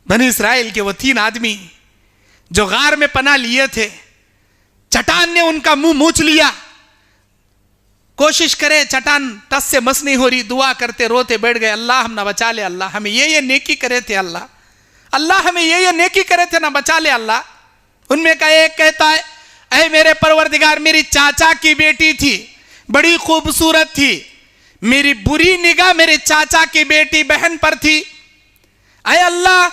बनी इस्राएल के वो 3 आदमी जो गार में पनाह लिए थे, चट्टान ने उनका मुंह मूछ लिया। कोशिश करे, चट्टान टस से मस नहीं हो रही, दुआ करते रोते बैठ गए, अल्लाह हम ना बचा ले, अल्लाह हमें ये नेकी करे थे, अल्लाह हमें ये नेकी करे थे ना बचा ले अल्लाह। उनमें का एक कहता है, ऐ मेरे परवरदिगार, मेरी चाचा की बेटी थी, बड़ी खूबसूरत थी, मेरी बुरी निगाह मेरे चाचा की बेटी बहन पर थी। ऐ अल्लाह,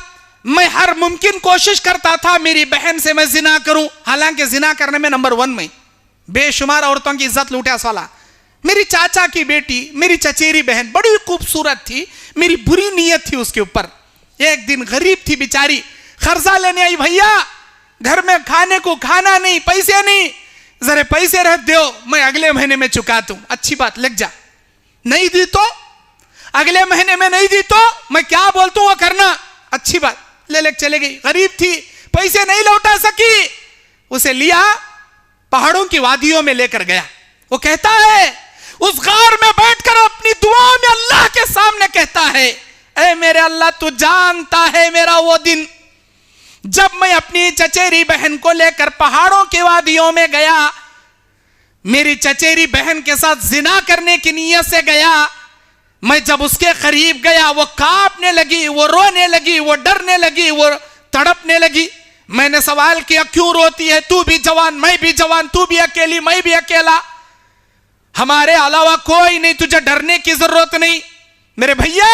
मैं हर मुमकिन कोशिश करता था मेरी बहन से मैं जिना करूं, हालांकि जिना करने में नंबर 1 में बेशुमार औरतों की इज्जत लूटा साला। मेरी चाचा की बेटी, मेरी चचेरी बहन बड़ी खूबसूरत थी, मेरी बुरी नीयत थी उसके ऊपर। एक दिन गरीब थी बेचारी, कर्जा लेने आई, भैया घर में खाने को खाना नहीं, पैसे नहीं, जरा पैसे रख दो, मैं अगले महीने में चुका दूं। अच्छी बात, लग जा। नहीं दी तो अगले महीने में नहीं दी तो मैं क्या बोलता हूं वो करना। अच्छी बात, ले चले गई। गरीब थी, पैसे नहीं लौटा सकी, उसे लिया पहाड़ों की वादियों में लेकर गया। वो कहता है, उस गार में बैठकर अपनी दुआओं में अल्लाह के सामने कहता है, ऐ मेरे अल्लाह, तू जानता है मेरा वो दिन जब मैं अपनी चचेरी बहन को लेकर पहाड़ों की वादियों में गया, मेरी चचेरी बहन के साथ जिना करने की नीयत से गया। मैं जब उसके करीब गया, वो कांपने लगी, वो रोने लगी, वो डरने लगी, वो तड़पने लगी। मैंने सवाल किया, क्यों रोती है? तू भी जवान, मैं भी जवान, तू भी अकेली, मैं भी अकेला, हमारे अलावा कोई नहीं, तुझे डरने की जरूरत नहीं। मेरे भैया,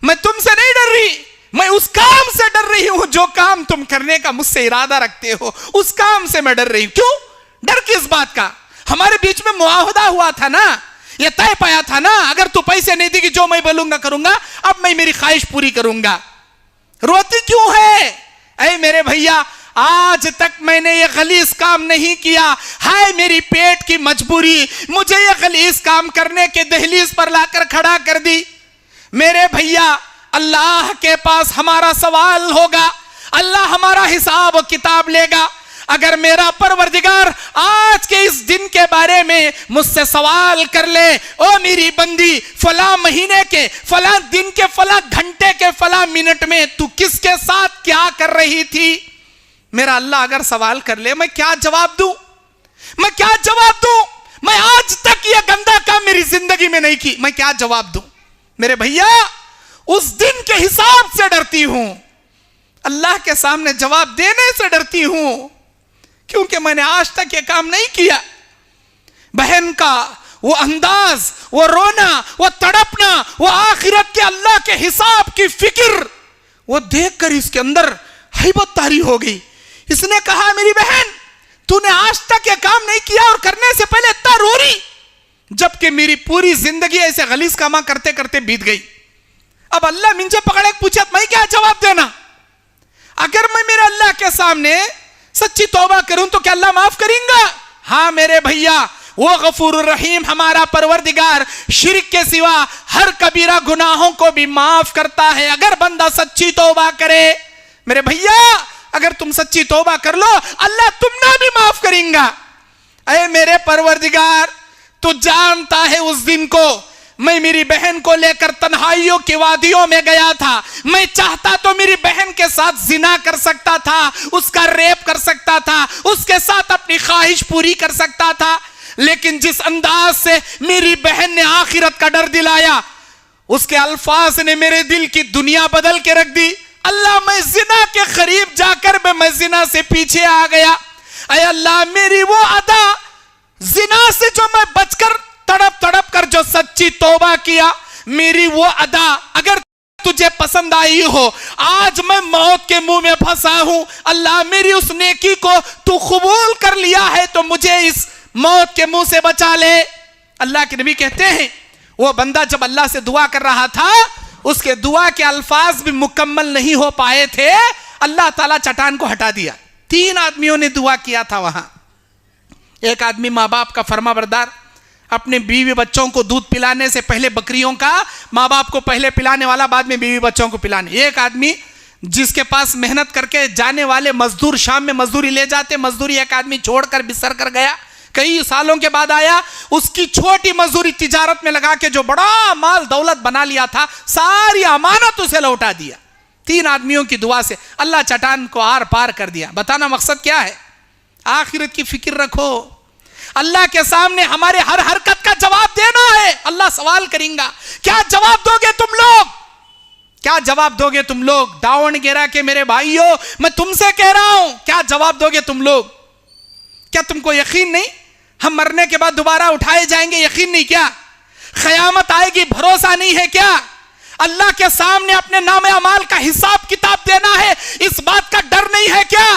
मैं तुमसे नहीं डर रही, मैं उस काम से डर रही हूं जो काम तुम करने का मुझसे इरादा रखते हो, उस काम से मैं डर रही हूं। क्यों? डर किस बात का? हमारे बीच में मुआहदा हुआ था ना, यह तय पाया था ना, अगर तू पैसे नहीं देगी जो मैं बोलूंगा करूंगा, अब मैं मेरी ख्वाहिश पूरी करूंगा। रोती क्यों है? ऐ मेरे भैया, आज तक मैंने ये गलीज काम नहीं किया, हाय मेरी पेट की मजबूरी मुझे ये गलीज काम करने के दहलीज पर लाकर खड़ा कर दी। मेरे भैया, अल्लाह के पास हमारा सवाल होगा, अल्लाह हमारा हिसाब किताब लेगा। अगर मेरा परवरदिगार आज के इस दिन के बारे में मुझसे सवाल कर ले, ओ मेरी बंदी, फला महीने के फला दिन के फला घंटे के फला मिनट में तू किसके साथ क्या कर रही थी, मेरा अल्लाह अगर सवाल कर ले, मैं क्या जवाब दूं? मैं क्या जवाब दूं? मैं आज तक यह गंदा काम मेरी जिंदगी में नहीं की, मैं क्या जवाब दूं? मेरे भैया, उस दिन के हिसाब से डरती हूं, अल्लाह के सामने जवाब देने से डरती हूं, क्योंकि मैंने आज तक यह काम नहीं किया। बहन का वो अंदाज, वो रोना, वो तड़पना, वो आखिरत के अल्लाह के हिसाब की फिक्र, वो देखकर इसके अंदर हैबत तारी हो गई। इसने कहा, मेरी बहन, तूने आज तक यह काम नहीं किया और करने से पहले इतना रो रही, जबकि मेरी पूरी जिंदगी ऐसे गलीज कामा करते करते बीत गई। अब अल्लाह मुझे पकड़े पूछे, मैं क्या जवाब देना? अगर मैं मेरे अल्लाह के सामने सच्ची तौबा करूं तो क्या अल्लाह माफ करेंगे? हाँ मेरे भैया, वो गफूर रहीम हमारा परवरदिगार शिर्क के सिवा हर कबीरा गुनाहों को भी माफ करता है, अगर बंदा सच्ची तौबा करे। मेरे भैया, अगर तुम सच्ची तौबा कर लो, अल्लाह तुमने भी माफ करेंगा। अरे मेरे परवरदिगार, तू जानता है उस दिन को मैं मेरी बहन को लेकर तन्हाइयों की वादियों में गया था। मैं चाहता तो मेरी बहन के साथ जिना कर सकता था, उसका रेप कर सकता था, उसके साथ अपनी ख्वाहिश पूरी कर सकता था, लेकिन जिस अंदाज से मेरी बहन ने आखिरत का डर दिलाया, उसके अल्फाज ने मेरे दिल की दुनिया बदल के रख दी। अल्लाह, मैं जिना के करीब जाकर मैं जिना से पीछे आ गया। अय अल्लाह, मेरी वो अदा, जिना से जो मैं बचकर तड़प तड़प कर जो सच्ची तौबा किया, मेरी वो अदा अगर तुझे पसंद आई हो, आज मैं मौत के मुंह में फंसा हूं। अल्लाह, मेरी उस नेकी को तू कबूल कर लिया है तो मुझे इस मौत के मुंह से बचा ले। अल्लाह के नबी कहते हैं, वो बंदा जब अल्लाह से दुआ कर रहा था, उसके दुआ के अल्फाज भी मुकम्मल नहीं हो पाए थे, अल्लाह ताला चट्टान को हटा दिया। 3 आदमियों ने दुआ किया था वहां। एक आदमी माँ बाप का फरमाबरदार, अपने बीवी बच्चों को दूध पिलाने से पहले बकरियों का माँ बाप को पहले पिलाने वाला, बाद में बीवी बच्चों को पिलाने। एक आदमी जिसके पास मेहनत करके जाने वाले मजदूर शाम में मजदूरी ले जाते, मजदूरी एक आदमी छोड़कर बिसर कर गया, कई सालों के बाद आया, उसकी छोटी मजदूरी तिजारत में लगा के जो बड़ा माल दौलत बना लिया था, सारी अमानत उसे लौटा दिया। 3 आदमियों की दुआ से अल्लाह चट्टान को आर पार कर दिया। बताना मकसद क्या है? आखिरत की फिक्र रखो। अल्लाह के सामने हमारे हर हरकत का जवाब देना है। अल्लाह सवाल करेगा, क्या जवाब दोगे तुम लोग? क्या जवाब दोगे तुम लोग? दावणगेरा के मेरे भाइयों, मैं तुमसे कह रहा हूं, क्या जवाब दोगे तुम लोग? क्या तुमको यकीन नहीं हम मरने के बाद दोबारा उठाए जाएंगे? यकीन नहीं क्या? क़यामत आएगी, भरोसा नहीं है क्या? अल्लाह के सामने अपने नामे अमाल का हिसाब किताब देना है, इस बात का डर नहीं है क्या?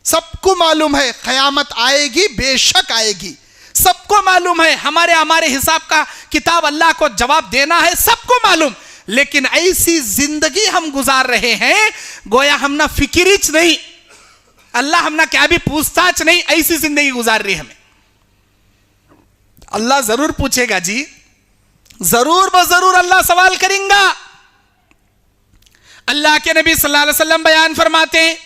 सबको मालूम है क़यामत आएगी, बेशक आएगी। सबको मालूम है हमारे हिसाब का किताब अल्लाह को जवाब देना है, सबको मालूम। लेकिन ऐसी जिंदगी हम गुजार रहे हैं गोया हम ना फिक्रिच नहीं, अल्लाह हम ना क्या भी पूछताछ नहीं, ऐसी जिंदगी गुजार रही हमें। अल्लाह जरूर पूछेगा जी, जरूर ब जरूर अल्लाह सवाल करेगा। अल्लाह के नबी सल्लल्लाहु अलैहि वसल्लम बयान फरमाते हैं,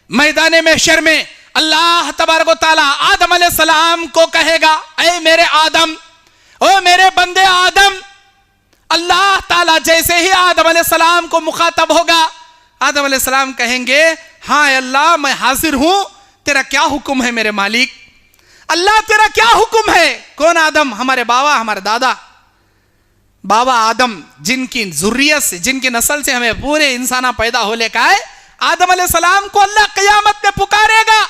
मैदान महशर में अल्लाह तबारक व तआला आदम अलैहिस्सलाम को कहेगा, ऐ मेरे आदम, ओ मेरे बंदे आदम। अल्लाह ताला जैसे ही आदम अलैहिस्सलाम को मुखातब होगा, आदम अलैहिस्सलाम कहेंगे, हाँ अल्लाह मैं हाजिर हूं, तेरा क्या हुक्म है मेरे मालिक? अल्लाह तेरा क्या हुक्म है? कौन आदम? हमारे बाबा, हमारे दादा बाबा आदम, जिनकी जुर्रियत से, जिनकी नस्ल से हमें पूरे इंसाना पैदा हो लेकर आए, आदम अलैहिस्सलाम को अल्लाह क़यामत में पुकारेगा,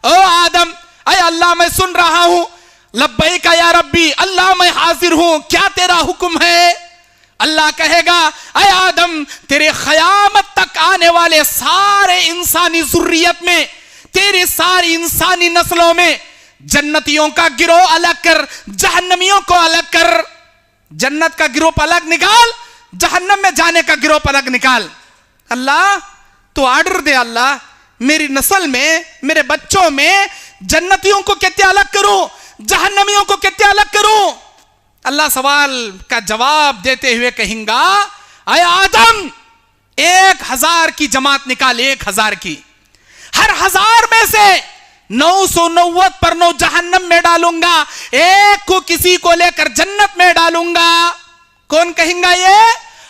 ओ आदम, अय अल्लाह मैं सुन रहा हूं, लब्बैक या रब्बी, अल्लाह मैं हाजिर हूं, क्या तेरा हुक्म है? अल्लाह कहेगा, अय आदम, तेरे क़यामत तक आने वाले सारे इंसानी जुर्रियत में, तेरी सारी इंसानी नस्लों में जन्नतियों का गिरोह अलग कर, जहन्नमियों को अलग कर। जन्नत का गिरोह अलग निकाल, जहन्नम में जाने का गिरोह अलग निकाल। अल्लाह तो ऑर्डर दे, अल्लाह मेरी नस्ल में, मेरे बच्चों में जन्नतियों को कितने अलग करूं, जहन्नमियों को कितने अलग करूं? अल्लाह सवाल का जवाब देते हुए कहेगा, अय आदम, 1000 की जमात निकाल, 1000 की, हर 1000 में से 990 पर 9 जहन्नम में डालूंगा, एक को किसी को लेकर जन्नत में डालूंगा। कौन कहेगा ये?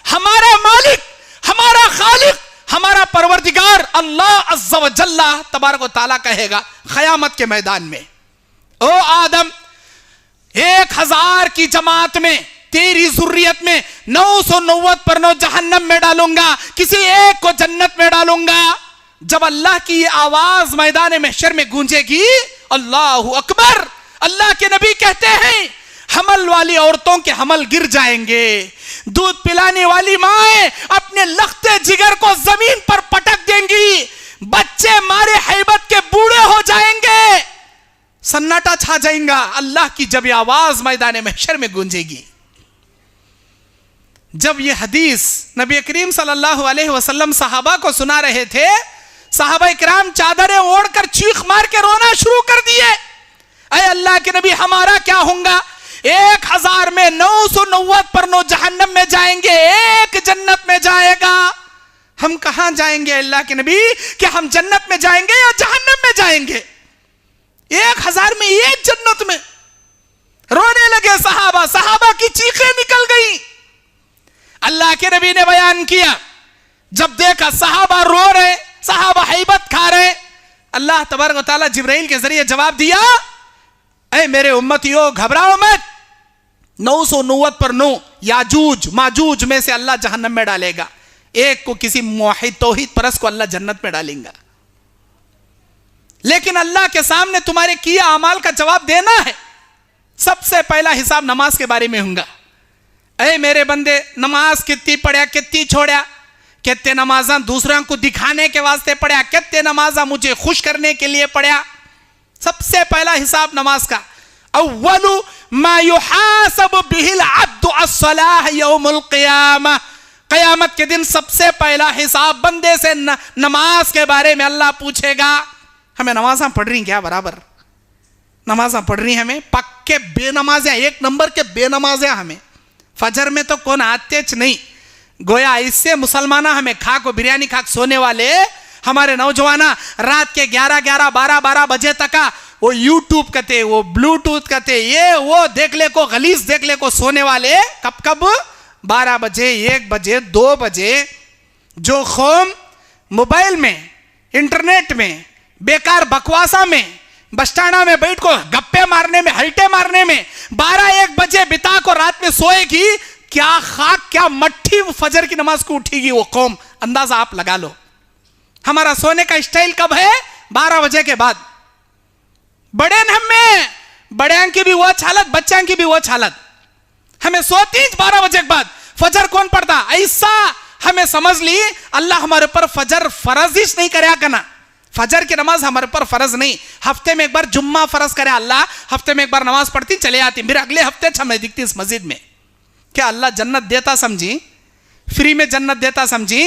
हमारा मालिक, हमारा खालिक, हमारा परवरदिगार अल्लाह अज़्ज़ा व जल्ला तबारक व तआला कहेगा क़यामत के मैदान में, ओ आदम, 1000 की जमात में, तेरी जुर्रियत में 990 पर 9 जहन्नम में डालूंगा, किसी एक को जन्नत में डालूंगा। जब अल्लाह की ये आवाज मैदान महशर में गूंजेगी, अल्लाहु अकबर, अल्लाह के नबी कहते हैं हमल वाली औरतों के हमल गिर जाएंगे, दूध पिलाने वाली माएं अपने लखते जिगर को जमीन पर पटक देंगी, बच्चे मारे हैबत के बूढ़े हो जाएंगे, सन्नाटा छा जाएगा। अल्लाह की जब ये आवाज मैदान महशर में गूंजेगी, जब ये हदीस नबी करीम सल्लल्लाहु अलैहि वसल्लम सहाबा को सुना रहे थे, सहाबा इकराम चादरें ओढ़कर चीख मार के रोना शुरू कर दिए, अरे अल्लाह के नबी हमारा क्या होगा? 1000 में 990 पर 9 जहन्नम में जाएंगे, एक जन्नत में जाएगा। हम कहां जाएंगे अल्लाह के नबी? कि हम जन्नत में जाएंगे या जहन्नम में जाएंगे? 1000 में एक जन्नत में। रोने लगे सहाबा, सहाबा की चीखें निकल गई। अल्लाह के नबी ने बयान किया, जब देखा सहाबा रो रहे, सहाबा हैबत खा रहे, अल्लाह तबारक व तआला जिब्राइल के जरिए जवाब दिया, ऐ मेरे उम्मतियों घबराओ मत, 990 पर 9 याजूज माजूज में से अल्लाह जहन्नम में डालेगा, एक को किसी मुवहिद तौहीद परस्त को अल्लाह जन्नत में डालेगा। लेकिन अल्लाह के सामने तुम्हारे किया अमाल का जवाब देना है। सबसे पहला हिसाब नमाज के बारे में होगा। ऐ मेरे बंदे, नमाज कितनी पढ़ा, कितनी छोड़ा, कितने नमाजा दूसरों को दिखाने के वास्ते पढ़ा, कितने नमाजा मुझे खुश करने के लिए पढ़ा। सबसे पहला हिसाब नमाज का, अव्वलु मा युहासबु बिहिल अब्दु अस्सलाह यौमुल क़ियामा, क़यामत के दिन सबसे पहला हिसाब बंदे से नमाज के बारे में अल्लाह पूछेगा। हमें नमाजा पढ़ रही क्या? बराबर नमाजा पढ़ रही हमें, पक्के बेनमाज, एक नंबर के बेनमाज हमें। फजर में तो कौन आते नहीं, गोया इससे मुसलमाना हमें खाक बिरयानी खाक सोने वाले हमारे नौजवाना रात के 11-11, 12-12 बजे तक वो यूट्यूब कहते, वो ब्लूटूथ कहते, ये वो देख ले को गलीज देख ले को सोने वाले कब 12 बजे, 1 बजे, 2 बजे। जो कौम मोबाइल में, इंटरनेट में, बेकार बकवासा में, बस्टाना में बैठ को गप्पे मारने में, हल्टे मारने में 12-1 बजे बिता को रात में सोएगी, क्या खाक क्या मट्ठी फजर की नमाज को उठेगी वो कौम, अंदाजा आप लगा लो। हमारा सोने का स्टाइल कब है? 12 बजे के बाद। बड़े हमें बड़े की भी वो हालत, बच्चों की भी वो हालत। हमें सोती 12 बजे के बाद, फजर कौन पढ़ता? ऐसा हमें समझ ली अल्लाह हमारे ऊपर फजर फर्ज ही नहीं करे करना। फजर की नमाज हमारे ऊपर फर्ज नहीं, हफ्ते में एक बार जुम्मा फर्ज करे अल्लाह, हफ्ते में एक बार नमाज पढ़ती चले आती, फिर अगले हफ्ते हमें दिखती इस मस्जिद में। क्या अल्लाह जन्नत देता समझी? फ्री में जन्नत देता समझी?